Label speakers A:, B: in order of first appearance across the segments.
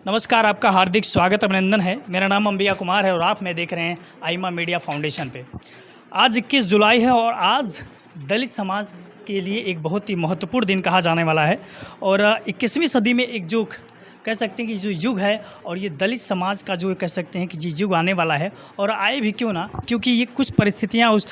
A: नमस्कार, आपका हार्दिक स्वागत अभिनंदन है। मेरा नाम अंबिया कुमार है और आप मैं देख रहे हैं आइमा मीडिया फाउंडेशन पे। आज 21 जुलाई है और आज दलित समाज के लिए एक बहुत ही महत्वपूर्ण दिन कहा जाने वाला है। और 21वीं सदी में एक जो कह सकते हैं कि जो युग है और ये दलित समाज का जो कह सकते हैं कि ये युग आने वाला है। और आए भी क्यों ना, क्योंकि ये कुछ परिस्थितियाँ उस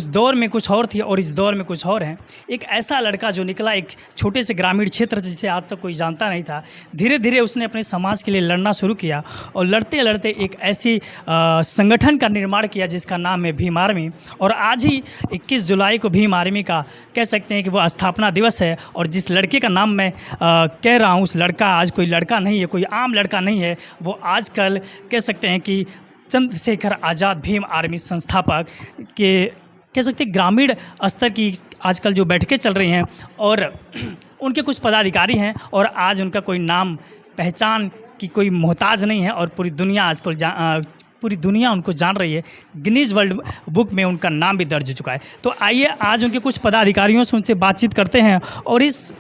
A: दौर में कुछ और थी और इस दौर में कुछ और हैं। एक ऐसा लड़का जो निकला एक छोटे से ग्रामीण क्षेत्र जिसे आज तक कोई जानता नहीं था, धीरे धीरे उसने अपने समाज के लिए लड़ना शुरू किया और लड़ते लड़ते एक ऐसी संगठन का निर्माण किया जिसका नाम है भीम आर्मी। और आज ही 21 जुलाई को भीम आर्मी का कह सकते हैं कि वो स्थापना दिवस है। और जिस लड़के का नाम मैं कह रहा हूँ, उस लड़का आज कोई लड़का नहीं है, कोई आम लड़का नहीं है। वो आजकल कह सकते हैं कि चंद्रशेखर आज़ाद भीम आर्मी संस्थापक के कह सकते हैं ग्रामीण स्तर की आजकल जो बैठकें चल रही हैं और उनके कुछ पदाधिकारी हैं और आज उनका कोई नाम पहचान की कोई मोहताज नहीं है और पूरी दुनिया आजकल पूरी दुनिया उनको जान रही है। गिनीज वर्ल्ड बुक में उनका नाम भी दर्ज हो चुका है। तो आइए आज उनके कुछ पदाधिकारियों से उनसे बातचीत करते हैं और इस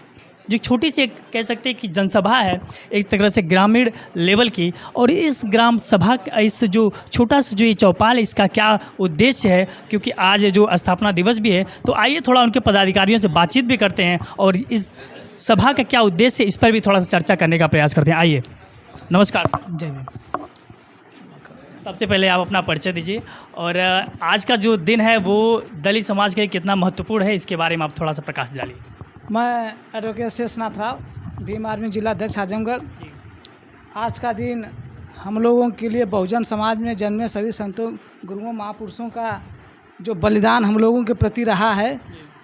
A: जो छोटी सी कह सकते हैं कि जनसभा है एक तरह से ग्रामीण लेवल की, और इस ग्राम सभा इस जो छोटा सा जो ये चौपाल है इसका क्या उद्देश्य है, क्योंकि आज जो स्थापना दिवस भी है। तो आइए थोड़ा उनके पदाधिकारियों से बातचीत भी करते हैं और इस सभा का क्या उद्देश्य है इस पर भी थोड़ा सा चर्चा करने का प्रयास करते हैं। आइए। नमस्कार। जय भीम। सबसे पहले आप अपना परिचय दीजिए और आज का जो दिन है वो दलित समाज के लिए कितना महत्वपूर्ण है इसके बारे में आप थोड़ा सा प्रकाश डालिए।
B: मैं एडवोकेट शेषनाथ राव, भीम आर्मी जिला अध्यक्ष आजमगढ़। आज का दिन हम लोगों के लिए बहुजन समाज में जन्मे सभी संतों, गुरुओं, महापुरुषों का जो बलिदान हम लोगों के प्रति रहा है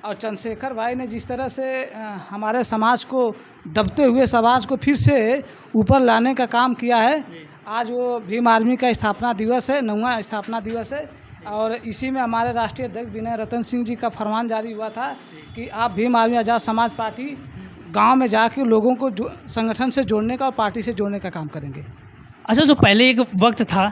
B: और चंद्रशेखर भाई ने जिस तरह से हमारे समाज को दबते हुए समाज को फिर से ऊपर लाने का काम किया है। आज वो भीम आर्मी का स्थापना दिवस है, 9वां स्थापना दिवस है। और इसी में हमारे राष्ट्रीय अध्यक्ष विनय रतन सिंह जी का फरमान जारी हुआ था कि आप भीम आर्मी आज़ाद समाज पार्टी गांव में जाकर लोगों को संगठन से जोड़ने का और पार्टी से जोड़ने का काम करेंगे।
A: अच्छा, जो पहले एक वक्त था,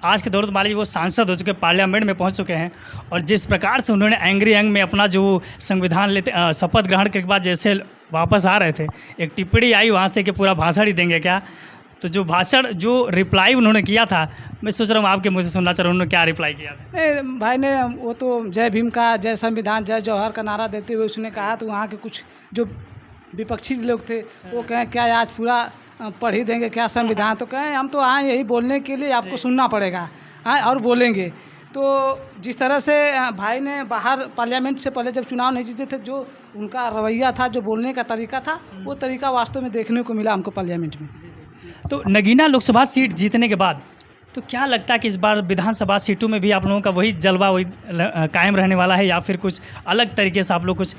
A: आज के दौर मान लीजिए वो सांसद हो चुके, पार्लियामेंट में पहुंच चुके हैं और जिस प्रकार से उन्होंने एंग्री यंग में अपना जो संविधान लेते शपथ ग्रहण के बाद जैसे वापस आ रहे थे, एक टिप्पणी आई वहाँ से कि पूरा भाषण ही देंगे क्या। तो जो भाषण जो रिप्लाई उन्होंने किया था, मैं सोच रहा हूँ आपके मुझे सुनना चाह रहा हूँ उन्होंने क्या रिप्लाई किया था।
B: भाई ने वो तो जय भीम का, जय संविधान, जय जौहर का नारा देते हुए उसने कहा। तो वहाँ के कुछ जो विपक्षी लोग थे वो कहें क्या आज पूरा पढ़ ही देंगे क्या संविधान। तो कहें हम तो आए यही बोलने के लिए, आपको सुनना पड़ेगा और बोलेंगे। तो जिस तरह से भाई ने बाहर पार्लियामेंट से पहले जब चुनाव नहीं जीते थे, जो उनका रवैया था, जो बोलने का तरीका था, वो तरीका वास्तव में देखने को मिला हमको पार्लियामेंट में।
A: तो नगीना लोकसभा सीट जीतने के बाद तो क्या लगता है कि इस बार विधानसभा सीटों में भी आप लोगों का वही जलवा वही कायम रहने वाला है, या फिर कुछ अलग तरीके से आप लोग कुछ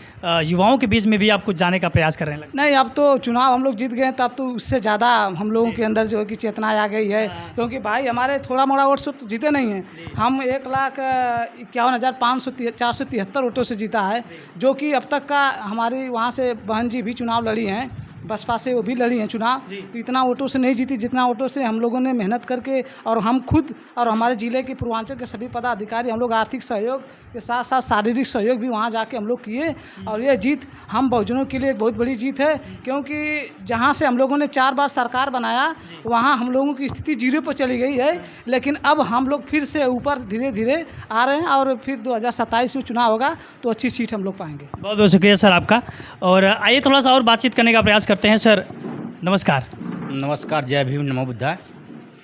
A: युवाओं के बीच में भी आप कुछ जाने का प्रयास कर रहे हैं?
B: नहीं, अब तो चुनाव हम लोग जीत गए तो अब तो उससे ज़्यादा हम लोगों के अंदर जो है कि चेतना आ गई है। क्योंकि भाई हमारे थोड़ा मोड़ा वोट से तो जीते नहीं हैं, हम 1,51,473 वोटों से जीता है, जो कि अब तक का हमारी वहाँ से बहन जी भी चुनाव लड़ी हैं, बसपा से वो भी लड़ी हैं चुनाव। तो इतना वोटों से नहीं जीती जितना वोटों से हम लोगों ने मेहनत करके, और हम खुद और हमारे ज़िले के पूर्वांचल के सभी पदाधिकारी हम लोग आर्थिक सहयोग के साथ साथ शारीरिक सहयोग भी वहाँ जाके हम लोग किए। और ये जीत हम बहुजनों के लिए एक बहुत बड़ी जीत है, क्योंकि जहाँ से हम लोगों ने 4 बार सरकार बनाया वहाँ हम लोगों की स्थिति 0 पर चली गई है। लेकिन अब हम लोग फिर से ऊपर धीरे धीरे आ रहे हैं और फिर 2027 में चुनाव होगा तो अच्छी सीट हम लोग पाएंगे।
A: बहुत बहुत शुक्रिया सर आपका। और आइए थोड़ा सा और बातचीत करने का प्रयास करते हैं। सर नमस्कार।
C: नमस्कार, जय भीम, नमो बुद्धाय।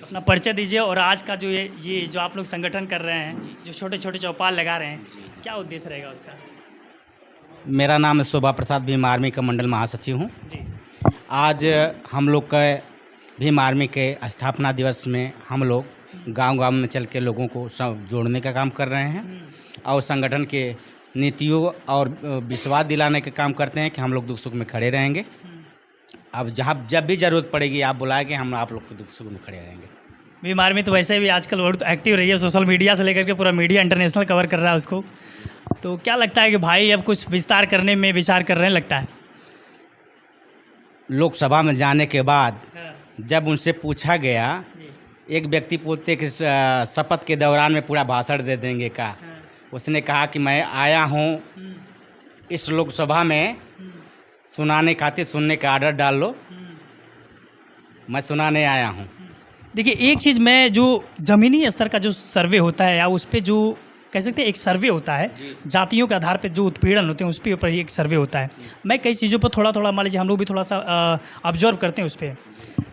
A: अपना परिचय दीजिए और आज का जो ये जो आप लोग संगठन कर रहे हैं, जो छोटे छोटे चौपाल लगा रहे हैं, क्या उद्देश्य रहेगा उसका?
C: मेरा नाम है शोभा प्रसाद, भीम आर्मी का मंडल महासचिव हूँ जी। आज हम लोग के भीम आर्मी के स्थापना दिवस में हम लोग गांव-गांव में चल के लोगों को जोड़ने का काम कर रहे हैं और संगठन के नीतियों और विश्वास दिलाने का काम करते हैं कि हम लोग दुख सुख में खड़े रहेंगे। अब जब भी ज़रूरत पड़ेगी आप बुलाएंगे, हम आप लोग के दुख सुख में खड़े रहेंगे।
A: भीम आर्मी तो वैसे भी आजकल बहुत एक्टिव रही है, सोशल मीडिया से लेकर के पूरा मीडिया इंटरनेशनल कवर कर रहा है उसको। तो क्या लगता है कि भाई अब कुछ विस्तार करने में विचार कर रहे हैं लगता है?
C: लोकसभा में जाने के बाद जब उनसे पूछा गया, एक व्यक्ति पूछते कि शपथ के दौरान में पूरा भाषण दे देंगे क्या, उसने कहा कि मैं आया हूँ इस लोकसभा में सुनाने खातिर, सुनने का आर्डर डाल लो। मैं सुनाने आया हूँ।
A: देखिए, एक चीज़ मैं जो ज़मीनी स्तर का जो सर्वे होता है या उस पे जो कह सकते हैं एक सर्वे होता है, जातियों के आधार पे जो उत्पीड़न होते हैं उस पे ऊपर ही एक सर्वे होता है। मैं कई चीज़ों पर थोड़ा थोड़ा मान लीजिए हम लोग भी थोड़ा सा ऑब्जर्व करते हैं उस पर।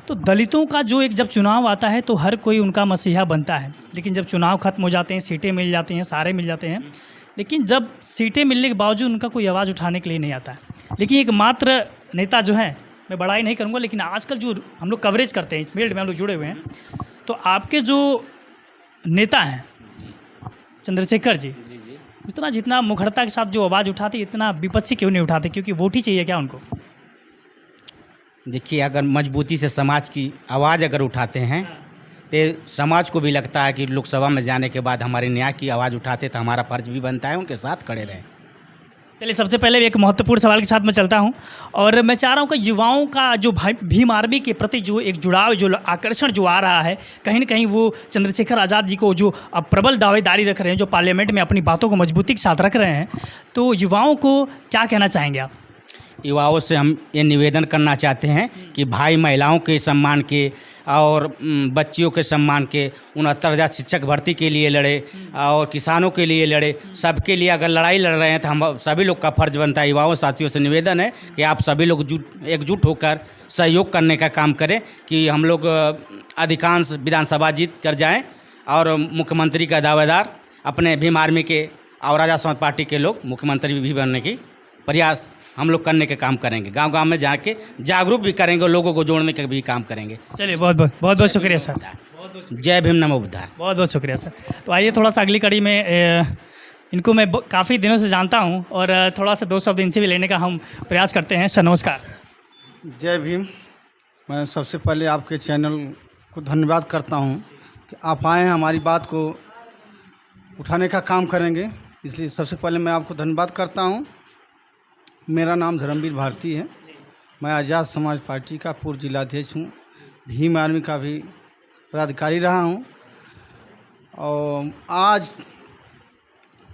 A: तो दलितों का जो एक जब चुनाव आता है तो हर कोई उनका मसीहा बनता है, लेकिन जब चुनाव खत्म हो जाते हैं, सीटें मिल जाती हैं, सारे मिल जाते हैं, लेकिन जब सीटें मिलने के बावजूद उनका कोई आवाज़ उठाने के लिए नहीं आता है। लेकिन एकमात्र नेता जो है, मैं बड़ाई नहीं करूँगा, लेकिन आजकल जो हम लोग कवरेज करते हैं इस फील्ड में हम लोग जुड़े हुए हैं, तो आपके जो नेता हैं चंद्रशेखर जी, इतना जितना मुखरता के साथ जो आवाज़ उठाते, इतना विपक्षी क्यों नहीं उठाते? क्योंकि वोट ही चाहिए क्या उनको?
C: देखिए, अगर मजबूती से समाज की आवाज़ अगर उठाते हैं तो समाज को भी लगता है कि लोकसभा में जाने के बाद हमारे न्याय की आवाज़ उठाते तो हमारा फर्ज भी बनता है उनके साथ खड़े रहें।
A: चलिए, सबसे पहले एक महत्वपूर्ण सवाल के साथ मैं चलता हूं और मैं चाह रहा हूं कि युवाओं का जो भीम आर्मी के प्रति जो एक जुड़ाव, जो आकर्षण जो आ रहा है, कहीं ना कहीं वो चंद्रशेखर आज़ाद जी को जो अब प्रबल दावेदारी रख रहे हैं, जो पार्लियामेंट में अपनी बातों को मजबूती के साथ रख रहे हैं, तो युवाओं को क्या कहना चाहेंगे आप?
C: युवाओं से हम ये निवेदन करना चाहते हैं कि भाई महिलाओं के सम्मान के और बच्चियों के सम्मान के 69,000 शिक्षक भर्ती के लिए लड़े और किसानों के लिए लड़े। सबके लिए अगर लड़ाई लड़ रहे हैं तो हम सभी लोग का फर्ज बनता है। युवाओं साथियों से निवेदन है कि आप सभी लोग एकजुट होकर सहयोग करने का काम करें कि हम लोग अधिकांश विधानसभा जीत कर जाएं और मुख्यमंत्री का दावेदार अपने भीम आर्मी के और राजा समाज पार्टी के लोग मुख्यमंत्री भी बनने की प्रयास हम लोग करने के काम करेंगे। गांव-गांव में जाके जागरूक भी करेंगे, लोगों को जोड़ने का भी काम करेंगे।
A: चलिए, बहुत बहुत शुक्रिया सर।
C: जय भीम, नमो बुद्धाय।
A: बहुत बहुत शुक्रिया सर। तो आइए थोड़ा सा अगली कड़ी में इनको मैं काफ़ी दिनों से जानता हूं और थोड़ा सा 2 शब्द इनसे भी लेने का हम प्रयास करते हैं। सर नमस्कार।
D: जय भीम। मैं सबसे पहले आपके चैनल को धन्यवाद करता हूं कि आप आए हैं, हमारी बात को उठाने का काम करेंगे, इसलिए सबसे पहले मैं आपको धन्यवाद करता हूं। मेरा नाम धर्मवीर भारती है। मैं आज़ाद समाज पार्टी का पूर्व जिलाध्यक्ष हूँ, भीम आर्मी का भी पदाधिकारी रहा हूँ और आज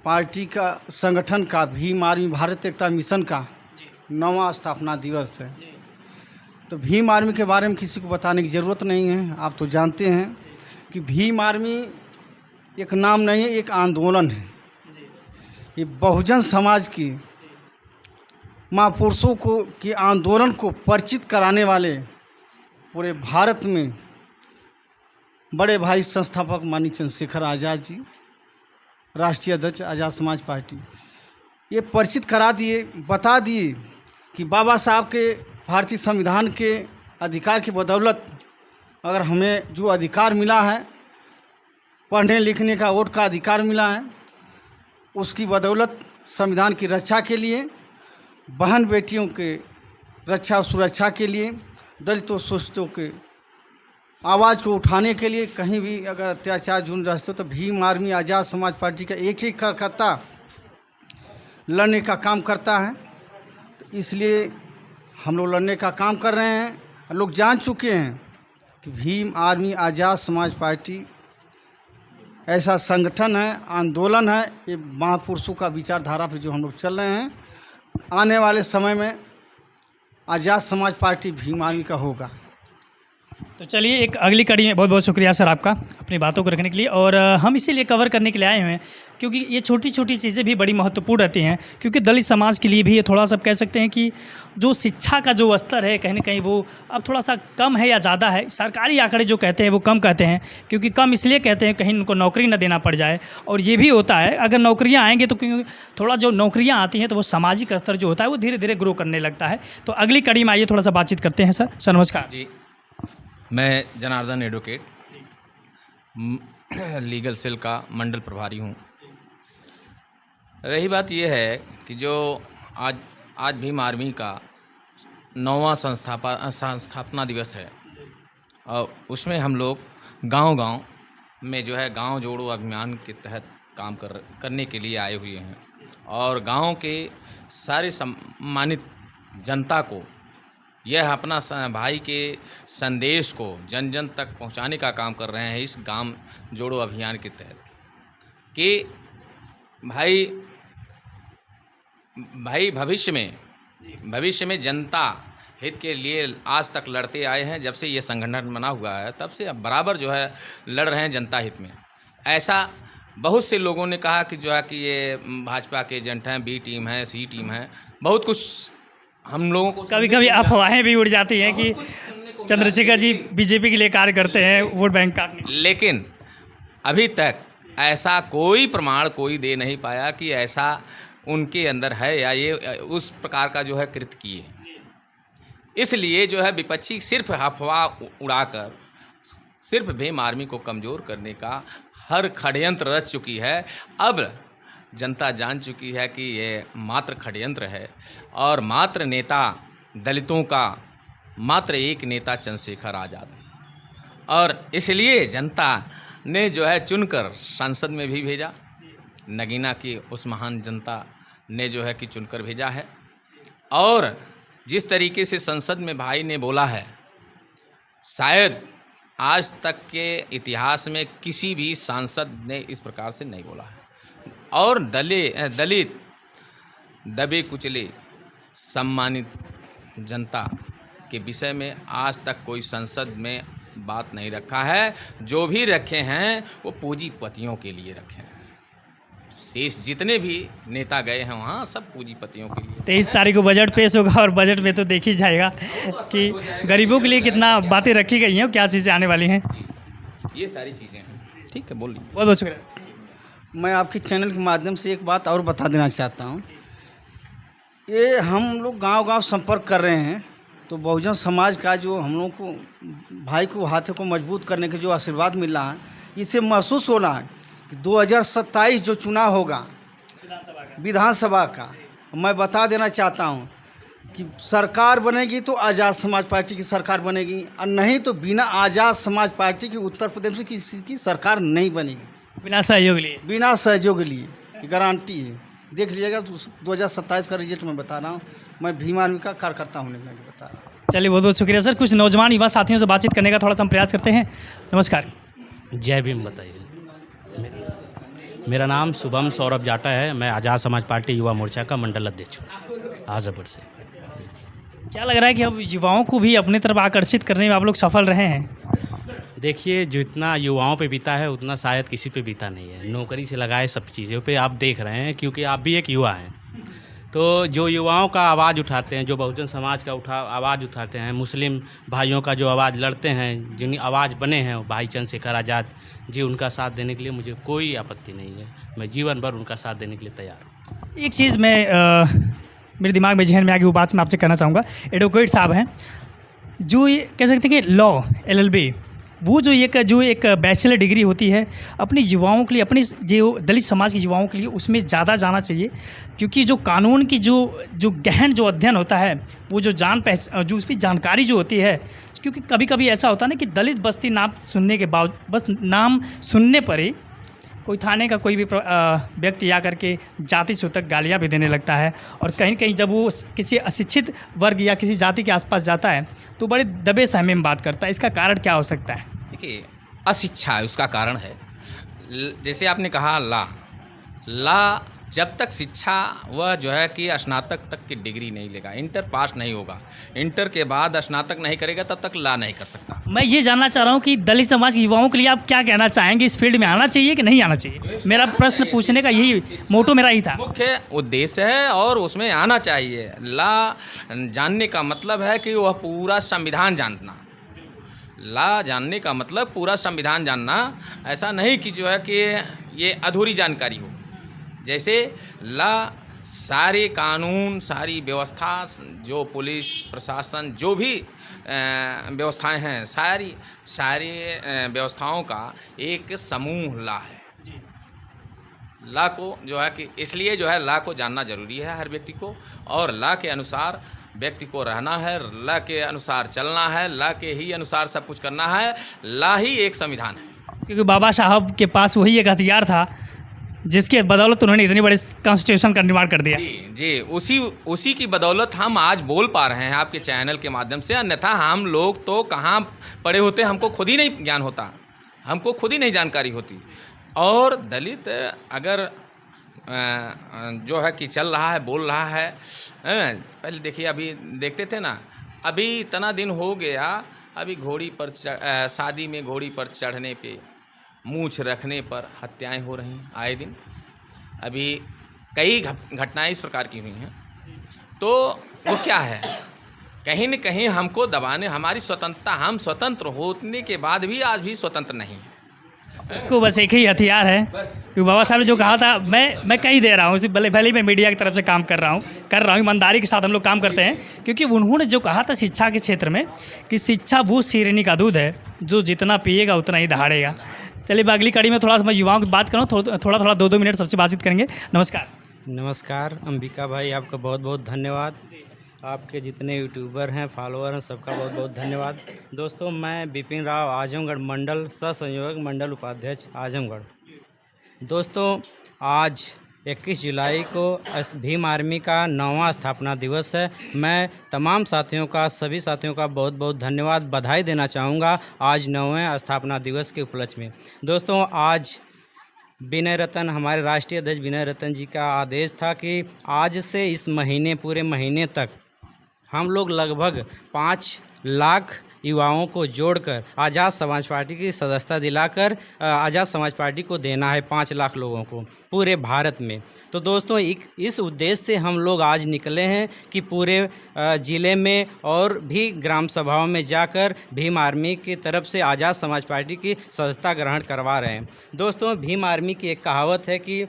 D: पार्टी का संगठन का भीम आर्मी भारत एकता मिशन का 9वां स्थापना दिवस है। तो भीम आर्मी के बारे में किसी को बताने की ज़रूरत नहीं है, आप तो जानते हैं कि भीम आर्मी एक नाम नहीं है, एक आंदोलन है। ये बहुजन समाज की महापुरुषों को के आंदोलन को परिचित कराने वाले पूरे भारत में बड़े भाई संस्थापक माननीय चंद्रशेखर आज़ाद जी, राष्ट्रीय अध्यक्ष आज़ाद समाज पार्टी, ये परिचित करा दिए, बता दिए कि बाबा साहब के भारतीय संविधान के अधिकार की बदौलत अगर हमें जो अधिकार मिला है, पढ़ने लिखने का, वोट का अधिकार मिला है, उसकी बदौलत संविधान की रक्षा के लिए, बहन बेटियों के रक्षा और सुरक्षा के लिए, दलितों शोषितों के आवाज़ को उठाने के लिए, कहीं भी अगर अत्याचार जुर्म रहते तो भीम आर्मी आज़ाद समाज पार्टी का एक ही कार्यकर्ता लड़ने का काम करता है। तो इसलिए हम लोग लड़ने का काम कर रहे हैं। लोग जान चुके हैं कि भीम आर्मी आज़ाद समाज पार्टी ऐसा संगठन है, आंदोलन है, ये महापुरुषों का विचारधारा पे जो हम लोग चल रहे हैं। आने वाले समय में आज़ाद समाज पार्टी भीम आर्मी का होगा।
A: तो चलिए, एक अगली कड़ी में बहुत बहुत शुक्रिया सर आपका अपनी बातों को रखने के लिए। और हम इसीलिए कवर करने के लिए आए हुए हैं क्योंकि ये छोटी छोटी चीज़ें भी बड़ी महत्वपूर्ण रहती हैं, क्योंकि दलित समाज के लिए भी ये थोड़ा सा कह सकते हैं कि जो शिक्षा का जो स्तर है कहीं ना कहीं वो अब थोड़ा सा कम है या ज़्यादा है। सरकारी आंकड़े जो कहते हैं वो कम कहते हैं, क्योंकि कम इसलिए कहते हैं कहीं उनको नौकरी न देना पड़ जाए। और ये भी होता है अगर नौकरियाँ आएंगे तो क्योंकि थोड़ा जो नौकरियाँ आती हैं तो वो सामाजिक स्तर जो होता है वो धीरे धीरे ग्रो करने लगता है। तो अगली कड़ी में आइए थोड़ा सा बातचीत करते हैं। सर नमस्कार
E: जी, मैं जनार्दन एडवोकेट लीगल सेल का मंडल प्रभारी हूँ। रही बात यह है कि जो आज भीम आर्मी का 9वां संस्थापना दिवस है और उसमें हम लोग गांव-गांव में जो है गांव जोड़ो अभियान के तहत काम करने के लिए आए हुए हैं और गांव के सारे सम्मानित जनता को यह अपना भाई के संदेश को जन जन तक पहुंचाने का काम कर रहे हैं इस गांव जोड़ो अभियान के तहत कि भाई भविष्य में जनता हित के लिए आज तक लड़ते आए हैं। जब से ये संगठन बना हुआ है तब से अब बराबर जो है लड़ रहे हैं जनता हित में। ऐसा बहुत से लोगों ने कहा कि जो है कि ये भाजपा के एजेंट हैं, बी टीम है, सी टीम है, बहुत कुछ हम लोगों को
A: कभी कभी अफवाहें भी उड़ जाती हैं कि चंद्रशेखर जी बीजेपी के लिए कार्य करते हैं वोट बैंक का।
E: लेकिन अभी तक ऐसा कोई प्रमाण कोई दे नहीं पाया कि ऐसा उनके अंदर है या ये उस प्रकार का जो है कृत्य किए। इसलिए जो है विपक्षी सिर्फ अफवाह उड़ाकर सिर्फ भीम आर्मी को कमज़ोर करने का हर षड्यंत्र रच चुकी है। अब जनता जान चुकी है कि ये मात्र षड्यंत्र है और मात्र नेता दलितों का मात्र एक नेता चंद्रशेखर आज़ाद, और इसलिए जनता ने जो है चुनकर संसद में भी भेजा। नगीना की उस महान जनता ने जो है कि चुनकर भेजा है। और जिस तरीके से संसद में भाई ने बोला है, शायद आज तक के इतिहास में किसी भी सांसद ने इस प्रकार से नहीं बोला है। और दलित दबे कुचले सम्मानित जनता के विषय में आज तक कोई संसद में बात नहीं रखा है। जो भी रखे हैं वो पूंजीपतियों के लिए रखे हैं। शेष जितने भी नेता गए हैं वहाँ सब पूंजीपतियों के लिए।
A: 23 तारीख को बजट पेश होगा और बजट में तो देख ही जाएगा कि गरीबों के लिए कितना बातें रखी गई हैं, क्या चीज़ें आने वाली हैं।
E: ये सारी चीज़ें हैं। ठीक है, बोलिए।
A: बहुत बहुत शुक्रिया।
D: मैं आपके चैनल के माध्यम से एक बात और बता देना चाहता हूँ। ये हम लोग गांव-गांव संपर्क कर रहे हैं तो बहुजन समाज का जो हम लोग को भाई को हाथों को मजबूत करने के जो आशीर्वाद मिल रहा है, इससे महसूस हो रहा है कि 2027 जो चुनाव होगा विधानसभा का, मैं बता देना चाहता हूँ कि सरकार बनेगी तो आज़ाद समाज पार्टी की सरकार बनेगी, और नहीं तो बिना आज़ाद समाज पार्टी की उत्तर प्रदेश में किसी की सरकार नहीं बनेगी।
A: बिना सहयोग लिए,
D: बिना सहयोग लिए, गारंटी है। देख लीजिएगा 2027 का रिजल्ट मैं बता रहा हूँ। मैं भीम आर्मी का कार्यकर्ता होने का बता रहा हूँ।
A: चलिए बहुत बहुत शुक्रिया सर। कुछ नौजवान युवा साथियों से बातचीत करने का थोड़ा सा हम प्रयास करते हैं। नमस्कार।
F: जय भीम। बताइए। मेरा नाम शुभम सौरभ जाटा है। मैं आज़ाद समाज पार्टी युवा मोर्चा का मंडल अध्यक्ष हूँ आजमगढ़ से।
A: क्या लग रहा है कि अब युवाओं को भी अपनी तरफ आकर्षित करने में आप लोग सफल रहे हैं?
F: देखिए, जितना युवाओं पे बीता है उतना शायद किसी पे बीता नहीं है। नौकरी से लगाए सब चीज़ों पे आप देख रहे हैं, क्योंकि आप भी एक युवा हैं। तो जो युवाओं का आवाज़ उठाते हैं, जो बहुजन समाज का आवाज़ उठाते हैं, मुस्लिम भाइयों का जो आवाज़ लड़ते हैं, जिनकी आवाज़ बने हैं भाई चंद्रशेखर आज़ाद जी, उनका साथ देने के लिए मुझे कोई आपत्ति नहीं है। मैं जीवन भर उनका साथ देने के लिए तैयार हूँ।
A: एक चीज़ मेरे दिमाग में जहन में आ गई, वो बात मैं आपसे कहना चाहूँगा। एडवोकेट साहब हैं जो ये कह सकते हैं कि लॉ LLB, वो जो एक बैचलर डिग्री होती है, अपनी युवाओं के लिए, अपनी जो दलित समाज के युवाओं के लिए उसमें ज़्यादा जाना चाहिए। क्योंकि जो कानून की जो गहन जो अध्ययन होता है, वो जो जो उसकी जानकारी जो होती है, क्योंकि कभी कभी ऐसा होता है ना कि दलित बस्ती नाम सुनने के बावजूद, बस नाम सुनने पर ही कोई थाने का कोई भी व्यक्ति आकर के जाति सूचक गालियाँ भी देने लगता है। और कहीं कहीं जब वो किसी अशिक्षित वर्ग या किसी जाति के आसपास जाता है तो बड़े दबे सहमे में बात करता है। इसका कारण क्या हो सकता है?
E: देखिए, अशिक्षा उसका कारण है। जैसे आपने कहा ला जब तक शिक्षा वह जो है कि स्नातक तक की डिग्री नहीं लेगा, इंटर पास नहीं होगा, इंटर के बाद स्नातक नहीं करेगा, तब तक ला नहीं कर सकता।
A: मैं ये जानना चाह रहा हूँ कि दलित समाज के युवाओं के लिए आप क्या कहना चाहेंगे? इस फील्ड में आना चाहिए कि नहीं आना चाहिए? मेरा प्रश्न पूछने का यही मोटो मेरा ही था।
E: मुख्य उद्देश्य है और उसमें आना चाहिए। ला जानने का मतलब है कि वह पूरा संविधान जानना। ला जानने का मतलब पूरा संविधान जानना, ऐसा नहीं कि जो है कि ये अधूरी जानकारी हो। जैसे ला सारे कानून, सारी व्यवस्था, जो पुलिस प्रशासन, जो भी व्यवस्थाएं हैं, सारी व्यवस्थाओं का एक समूह ला है। ला को जो है कि इसलिए जो है ला को जानना जरूरी है हर व्यक्ति को, और ला के अनुसार व्यक्ति को रहना है, ला के अनुसार चलना है, ला के ही अनुसार सब कुछ करना है। ला ही एक संविधान है।
A: क्योंकि बाबा साहब के पास वही एक हथियार था जिसके बदौलत उन्होंने इतनी बड़ी कॉन्स्टिट्यूशन का निर्माण कर दिया।
E: जी, उसी की बदौलत हम आज बोल पा रहे हैं आपके चैनल के माध्यम से। अन्यथा हम लोग तो कहाँ पढ़े होते, हमको खुद ही नहीं ज्ञान होता, हमको खुद ही नहीं जानकारी होती। और दलित अगर जो है कि चल रहा है, बोल रहा है, पहले देखिए, अभी देखते थे ना, अभी इतना दिन हो गया, अभी घोड़ी पर शादी में घोड़ी पर चढ़ने पे, मूछ रखने पर हत्याएं हो रही हैं आए दिन। अभी कई घटनाएं इस प्रकार की हुई हैं। तो वो क्या है, कहीं न कहीं हमको दबाने, हमारी स्वतंत्रता, हम स्वतंत्र होने के बाद भी आज भी स्वतंत्र नहीं है।
A: इसको बस एक ही हथियार है, क्योंकि बाबा साहब ने जो कहा था, मैं कही दे रहा हूँ, भले भले मैं मीडिया की तरफ से काम कर रहा हूँ, ईमानदारी के साथ हम लोग काम करते हैं, क्योंकि उन्होंने जो कहा था शिक्षा के क्षेत्र में कि शिक्षा वो शेरनी का दूध है जो जितना पिएगा उतना ही दहाड़ेगा। चलिए अगली कड़ी में थोड़ा सा मैं युवाओं की बात करूँ, थोड़ा 2-2 मिनट सबसे बातचीत करेंगे। नमस्कार।
C: नमस्कार अंबिका भाई, आपका बहुत बहुत धन्यवाद। आपके जितने यूट्यूबर हैं, फॉलोअर हैं, सबका बहुत बहुत धन्यवाद। दोस्तों, मैं बिपिन राव, आजमगढ़ मंडल सह संयोजक, मंडल उपाध्यक्ष आजमगढ़। दोस्तों, आज 21 जुलाई को भीम आर्मी का 9वां स्थापना दिवस है। मैं तमाम साथियों का, सभी साथियों का बहुत बहुत धन्यवाद, बधाई देना चाहूँगा आज 9वें स्थापना दिवस के उपलक्ष्य में। दोस्तों, आज विनय रतन, हमारे राष्ट्रीय अध्यक्ष विनय रतन जी का आदेश था कि आज से इस महीने, पूरे महीने तक हम लोग लगभग 5 लाख युवाओं को जोड़कर आज़ाद समाज पार्टी की सदस्यता दिलाकर आज़ाद समाज पार्टी को देना है 5 लाख लोगों को पूरे भारत में। तो दोस्तों, इस उद्देश्य से हम लोग आज निकले हैं कि पूरे ज़िले में और भी ग्राम सभाओं में जाकर भीम आर्मी की तरफ से आज़ाद समाज पार्टी की सदस्यता ग्रहण करवा रहे हैं। दोस्तों, भीम आर्मी की एक कहावत है कि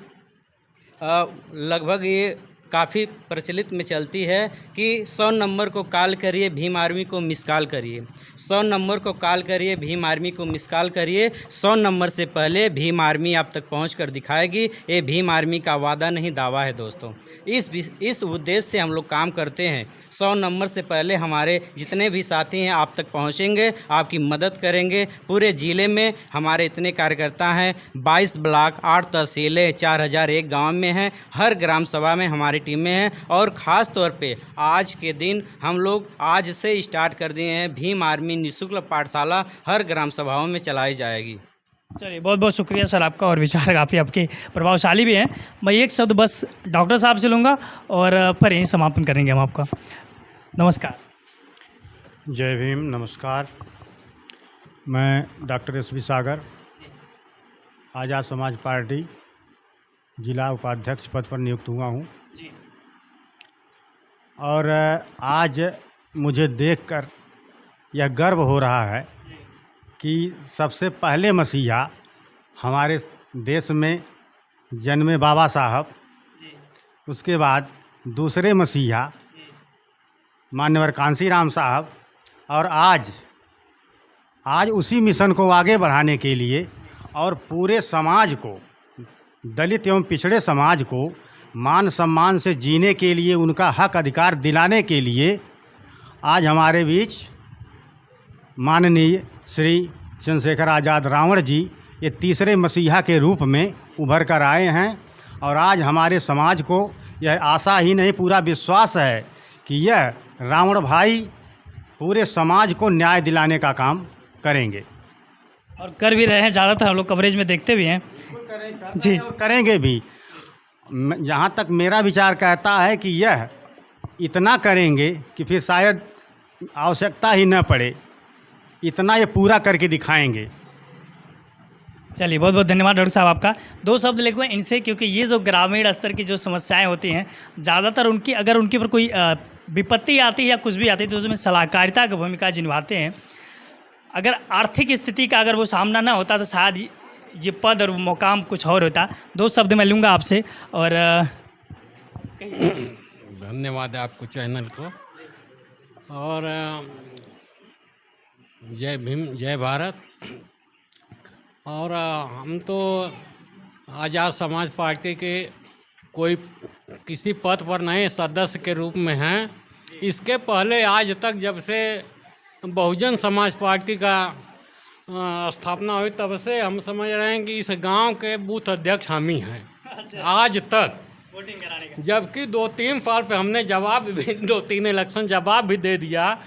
C: लगभग ये काफ़ी प्रचलित में चलती है कि 100 नंबर को कॉल करिए, भीम आर्मी को मिस कॉल करिए। 100 नंबर को कॉल करिए, भीम आर्मी को मिस कॉल करिए। 100 नंबर से पहले भीम आर्मी आप तक पहुंच कर दिखाएगी। ये भीम आर्मी का वादा नहीं, दावा है दोस्तों। इस उद्देश्य से हम लोग काम करते हैं। 100 नंबर से पहले हमारे जितने भी साथी हैं आप तक पहुँचेंगे, आपकी मदद करेंगे। पूरे ज़िले में हमारे इतने कार्यकर्ता हैं, 22 ब्लॉक, 8 तहसीलें, 4001 गाँव में हैं। हर ग्राम सभा में हमारी टीमें हैं और ख़ास तौर पे आज के दिन हम लोग आज से स्टार्ट कर दिए हैं, भीम आर्मी निःशुल्क पाठशाला हर ग्राम सभाओं में चलाई जाएगी।
A: चलिए, बहुत बहुत शुक्रिया सर आपका, और विचार काफ़ी आपके प्रभावशाली भी हैं। मैं एक शब्द बस डॉक्टर साहब से लूँगा और फिर यहीं समापन करेंगे हम आपका। नमस्कार।
G: जय भीम, नमस्कार। मैं डॉक्टर एस.बी. सागर, आज़ाद समाज पार्टी जिला उपाध्यक्ष पद पर नियुक्त हुआ हूँ। और आज मुझे देखकर यह गर्व हो रहा है कि सबसे पहले मसीहा हमारे देश में जन्मे बाबा साहब, उसके बाद दूसरे मसीहा मान्यवर कांसीराम साहब, और आज उसी मिशन को आगे बढ़ाने के लिए और पूरे समाज को, दलित एवं पिछड़े समाज को मान सम्मान से जीने के लिए, उनका हक अधिकार दिलाने के लिए आज हमारे बीच माननीय श्री चंद्रशेखर आज़ाद रावण जी ये तीसरे मसीहा के रूप में उभर कर आए हैं। और आज हमारे समाज को यह आशा ही नहीं, पूरा विश्वास है कि यह रावण भाई पूरे समाज को न्याय दिलाने का काम करेंगे
A: और कर भी रहे हैं। ज़्यादातर हम लोग कवरेज में देखते भी हैं जी,
G: और करेंगे भी। जहाँ तक मेरा विचार कहता है कि यह इतना करेंगे कि फिर शायद आवश्यकता ही न पड़े, इतना ये पूरा करके दिखाएंगे।
A: चलिए, बहुत बहुत धन्यवाद डॉक्टर साहब आपका। 2 शब्द लिखूँ इनसे, क्योंकि ये जो ग्रामीण स्तर की जो समस्याएं होती हैं, ज़्यादातर उनकी, अगर उनके ऊपर कोई विपत्ति आती है या कुछ भी आती है तो उसमें सलाहकारिता की भूमिका निभाते हैं। अगर आर्थिक स्थिति का अगर वो सामना ना होता तो शायद ये पद और मुकाम कुछ और होता। 2 शब्द मैं लूँगा आपसे। और
H: धन्यवाद आपको, चैनल को, और जय भीम, जय भारत। और हम तो आज़ाद समाज पार्टी के कोई किसी पद पर नहीं, सदस्य के रूप में हैं। इसके पहले आज तक जब से बहुजन समाज पार्टी का स्थापना हुई तब से हम समझ रहे हैं कि इस गांव के बूथ अध्यक्ष हम ही हैं आज तक।
A: वोटिंग कराने का,
H: जबकि 2-3 साल पे हमने जवाब भी 2-3 इलेक्शन जवाब भी दे दिया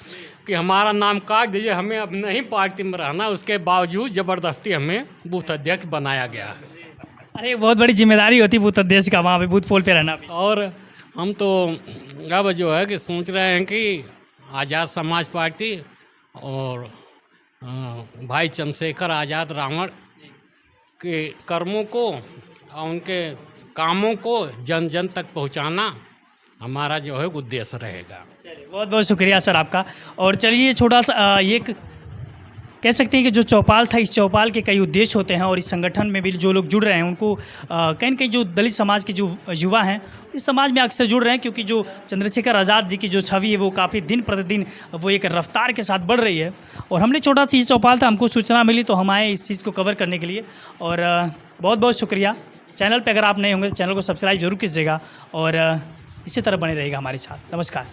H: कि हमारा नाम काट दीजिए, हमें अब नहीं पार्टी में रहना। उसके बावजूद ज़बरदस्ती हमें बूथ अध्यक्ष बनाया गया है।
A: अरे बहुत बड़ी जिम्मेदारी होती है बूथ अध्यक्ष का, वहाँ पे बूथ पोल पे रहना भी।
H: और हम तो अब जो है कि सोच रहे हैं कि आज़ाद समाज पार्टी और भाई चंद्रशेखर आज़ाद रावण के कर्मों को और उनके कामों को जन जन तक पहुंचाना हमारा जो है उद्देश्य रहेगा।
A: चलिए, बहुत बहुत शुक्रिया सर आपका। और चलिए छोटा सा कह सकते हैं कि जो चौपाल था, इस चौपाल के कई उद्देश्य होते हैं और इस संगठन में भी जो लोग जुड़ रहे हैं उनको कहीं न कहीं जो दलित समाज के जो युवा हैं इस समाज में अक्सर जुड़ रहे हैं, क्योंकि जो चंद्रशेखर आज़ाद जी की जो छवि है वो काफ़ी दिन प्रतिदिन वो एक रफ्तार के साथ बढ़ रही है। और हमने छोटा सा ये चौपाल था, हमको सूचना मिली तो हम आए इस चीज़ को कवर करने के लिए। और बहुत बहुत शुक्रिया। चैनल पर अगर आप नए होंगे तो चैनल को सब्सक्राइब जरूर कीजिएगा और इसी तरह बने रहेगा हमारे साथ। नमस्कार।